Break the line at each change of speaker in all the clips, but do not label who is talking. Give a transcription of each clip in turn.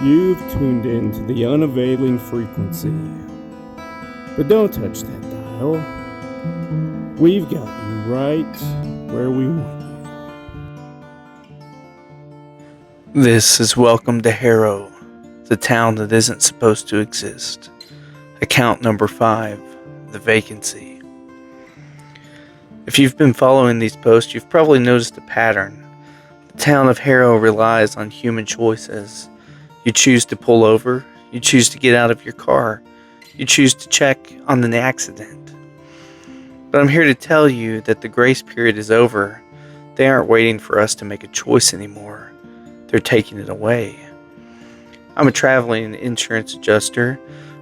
You've tuned in to the unavailing frequency. But don't touch that dial. We've got you right where we want you.
This is Welcome to Harrow, the town that isn't supposed to exist. Account number 5, The Vacancy. If you've been following these posts, you've probably noticed a pattern. The town of Harrow relies on human choices. You choose to pull over, you choose to get out of your car, you choose to check on an accident. But I'm here to tell you that the grace period is over. They aren't waiting for us to make a choice anymore. They're taking it away. I'm a traveling insurance adjuster.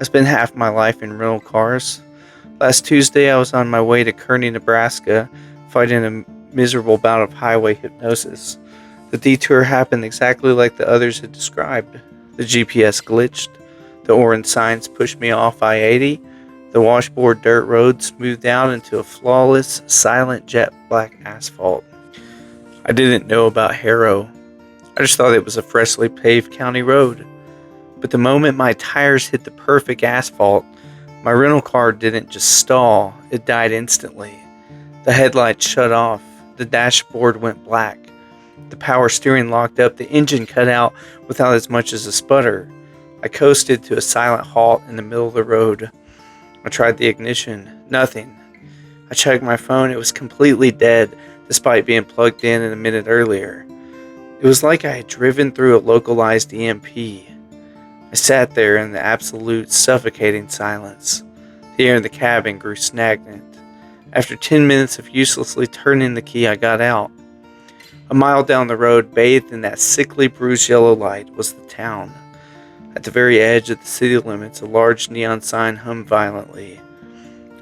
I spent half my life in rental cars. Last Tuesday, I was on my way to Kearney, Nebraska, fighting a miserable bout of highway hypnosis. The detour happened exactly like the others had described. The GPS glitched. The orange signs pushed me off I-80. The washboard dirt road smoothed out into a flawless, silent jet black asphalt. I didn't know about Harrow. I just thought it was a freshly paved county road. But the moment my tires hit the perfect asphalt, my rental car didn't just stall, it died instantly. The headlights shut off, the dashboard went black. The power steering locked up, the engine cut out without as much as a sputter. I coasted to a silent halt in the middle of the road. I tried the ignition, nothing. I checked my phone, it was completely dead, despite being plugged in a minute earlier. It was like I had driven through a localized EMP. I sat there in the absolute suffocating silence. The air in the cabin grew stagnant. After 10 minutes of uselessly turning the key, I got out. A mile down the road, bathed in that sickly bruised yellow light, was the town. At the very edge of the city limits, a large neon sign hummed violently.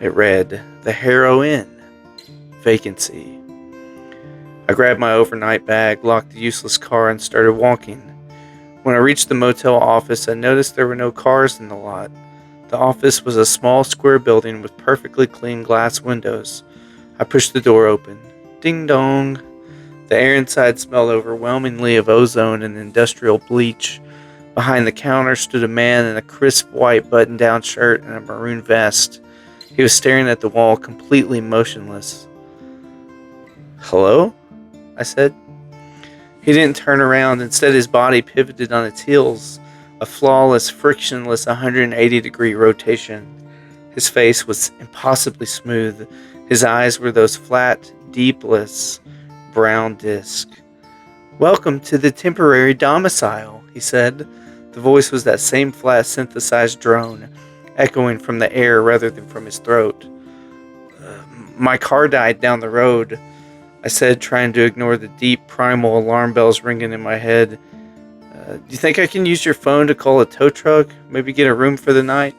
It read, "The Harrow Inn. Vacancy." I grabbed my overnight bag, locked the useless car, and started walking. When I reached the motel office, I noticed there were no cars in the lot. The office was a small square building with perfectly clean glass windows. I pushed the door open. Ding dong. The air inside smelled overwhelmingly of ozone and industrial bleach. Behind the counter stood a man in a crisp white button-down shirt and a maroon vest. He was staring at the wall, completely motionless. "Hello?" I said. He didn't turn around. Instead, his body pivoted on its heels, a flawless, frictionless 180-degree rotation. His face was impossibly smooth. His eyes were those flat, deepless, brown disc. "Welcome to the temporary domicile," he said. The voice was that same flat synthesized drone, echoing from the air rather than from his throat. My car died down the road," I said, trying to ignore the deep primal alarm bells ringing in my head. Do you think I can use your phone to call a tow truck? Maybe get a room for the night?"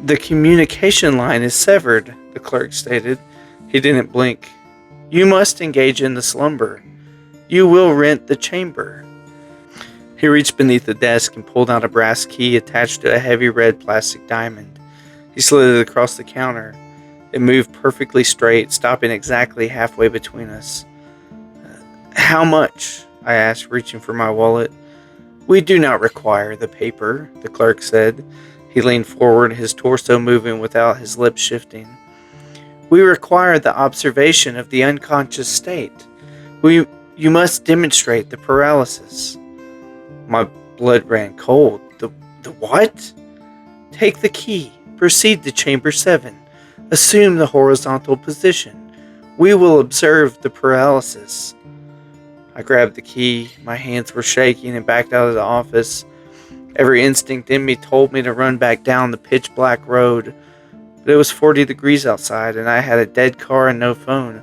"The communication line is severed," the clerk stated. He didn't blink. "You must engage in the slumber. You will rent the chamber." He reached beneath the desk and pulled out a brass key attached to a heavy red plastic diamond. He slid it across the counter. It moved perfectly straight, stopping exactly halfway between us. "How much?" I asked, reaching for my wallet. "We do not require the paper," the clerk said. He leaned forward, his torso moving without his lips shifting. "We require the observation of the unconscious state. You must demonstrate the paralysis." My blood ran cold. The what? "Take the key. Proceed to chamber 7. Assume the horizontal position. We will observe the paralysis." I grabbed the key. My hands were shaking and backed out of the office. Every instinct in me told me to run back down the pitch black road. But it was 40 degrees outside and I had a dead car and no phone.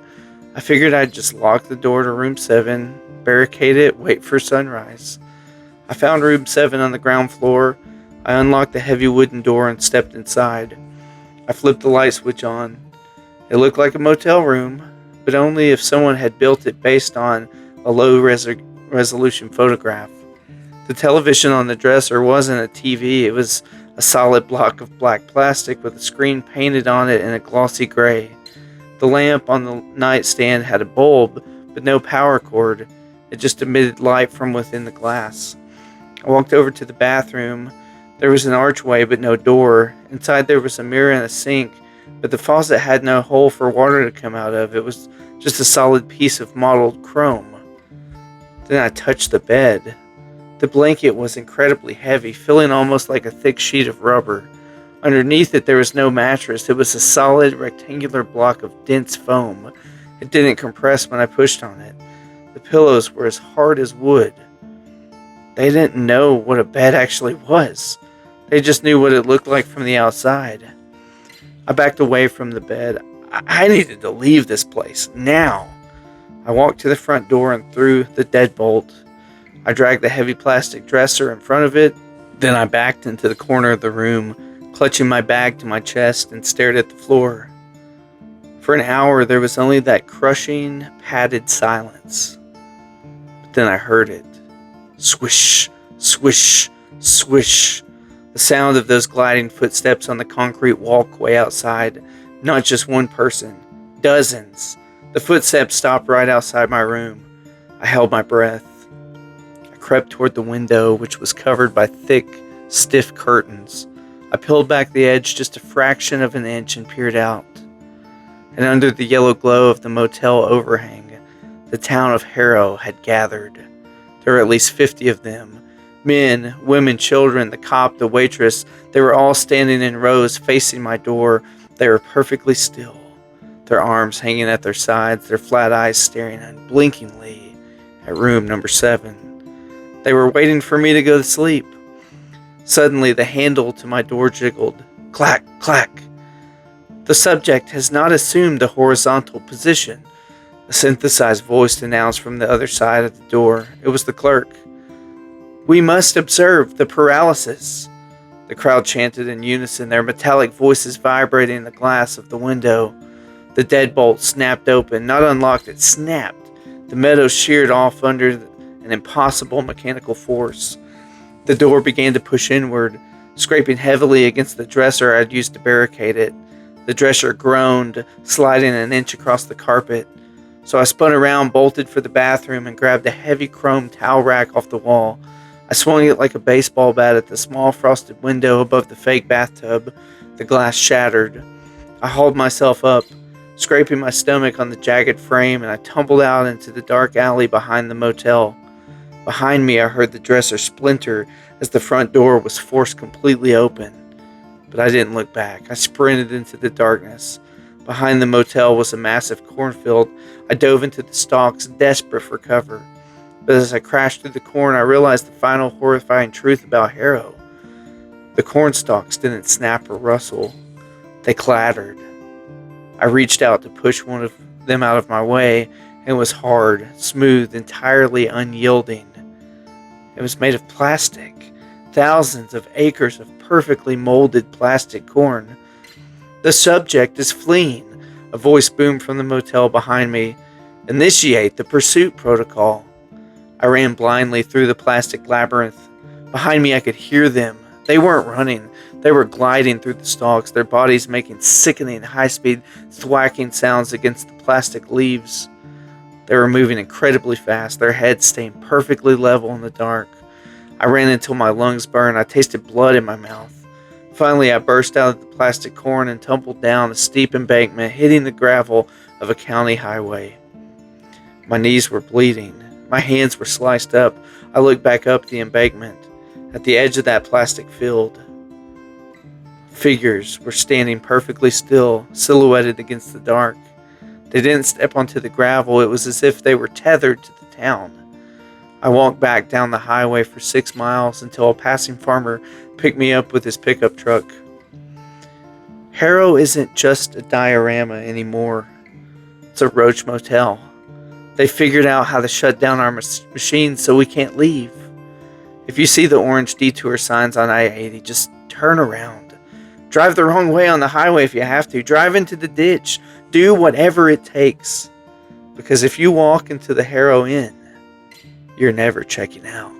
I figured I'd just lock the door to room 7, barricade it, wait for sunrise. I found room 7 on the ground floor. I unlocked the heavy wooden door and stepped inside. I flipped the light switch on. It looked like a motel room, but only if someone had built it based on a low-resolution photograph. The television on the dresser wasn't a TV, it was a solid block of black plastic with a screen painted on it in a glossy gray. The lamp on the nightstand had a bulb, but no power cord. It just emitted light from within the glass. I walked over to the bathroom. There was an archway but no door. Inside there was a mirror and a sink, but the faucet had no hole for water to come out of. It was just a solid piece of mottled chrome. Then I touched the bed. The blanket was incredibly heavy, feeling almost like a thick sheet of rubber. Underneath it there was no mattress. It was a solid rectangular block of dense foam. It didn't compress when I pushed on it. The pillows were as hard as wood. They didn't know what a bed actually was. They just knew what it looked like from the outside. I backed away from the bed. I needed to leave this place, now. I walked to the front door and threw the deadbolt. I dragged the heavy plastic dresser in front of it. Then I backed into the corner of the room, clutching my bag to my chest, and stared at the floor. For an hour, there was only that crushing, padded silence. But then I heard it. Swish, swish, swish. The sound of those gliding footsteps on the concrete walkway outside. Not just one person. Dozens. The footsteps stopped right outside my room. I held my breath. I crept toward the window, which was covered by thick, stiff curtains. I peeled back the edge just a fraction of an inch and peered out. And under the yellow glow of the motel overhang, the town of Harrow had gathered. There were at least 50 of them. Men, women, children, the cop, the waitress. They were all standing in rows facing my door. They were perfectly still, their arms hanging at their sides, their flat eyes staring unblinkingly at room number 7. They were waiting for me to go to sleep. Suddenly, the handle to my door jiggled. Clack, clack. The subject has not assumed a horizontal position. A synthesized voice announced from the other side of the door. It was the clerk. We must observe the paralysis. The crowd chanted in unison, their metallic voices vibrating the glass of the window. The deadbolt snapped open, not unlocked, it snapped. The meadow sheared off under an impossible mechanical force. The door began to push inward, scraping heavily against the dresser I'd used to barricade it. The dresser groaned, sliding an inch across the carpet. So I spun around, bolted for the bathroom, and grabbed a heavy chrome towel rack off the wall. I swung it like a baseball bat at the small frosted window above the fake bathtub. The glass shattered. I hauled myself up, scraping my stomach on the jagged frame, and I tumbled out into the dark alley behind the motel. Behind me, I heard the dresser splinter as the front door was forced completely open. But I didn't look back. I sprinted into the darkness. Behind the motel was a massive cornfield. I dove into the stalks, desperate for cover. But as I crashed through the corn, I realized the final horrifying truth about Harrow. The corn stalks didn't snap or rustle. They clattered. I reached out to push one of them out of my way, and it was hard, smooth, entirely unyielding. It was made of plastic. Thousands of acres of perfectly molded plastic corn. The subject is fleeing. A voice boomed from the motel behind me. Initiate the pursuit protocol. I ran blindly through the plastic labyrinth. Behind me I could hear them. They weren't running. They were gliding through the stalks, their bodies making sickening high-speed thwacking sounds against the plastic leaves. They were moving incredibly fast, their heads staying perfectly level in the dark. I ran until my lungs burned. I tasted blood in my mouth. Finally, I burst out of the plastic corn and tumbled down a steep embankment, hitting the gravel of a county highway. My knees were bleeding. My hands were sliced up. I looked back up the embankment. At the edge of that plastic field, figures were standing perfectly still, silhouetted against the dark. They didn't step onto the gravel. It was as if they were tethered to the town. I walked back down the highway for 6 miles until a passing farmer picked me up with his pickup truck. Harrow isn't just a diorama anymore. It's a roach motel. They figured out how to shut down our machines so we can't leave. If you see the orange detour signs on I-80, just turn around. Drive the wrong way on the highway if you have to. Drive into the ditch. Do whatever it takes. Because if you walk into the Harrow Inn, you're never checking out.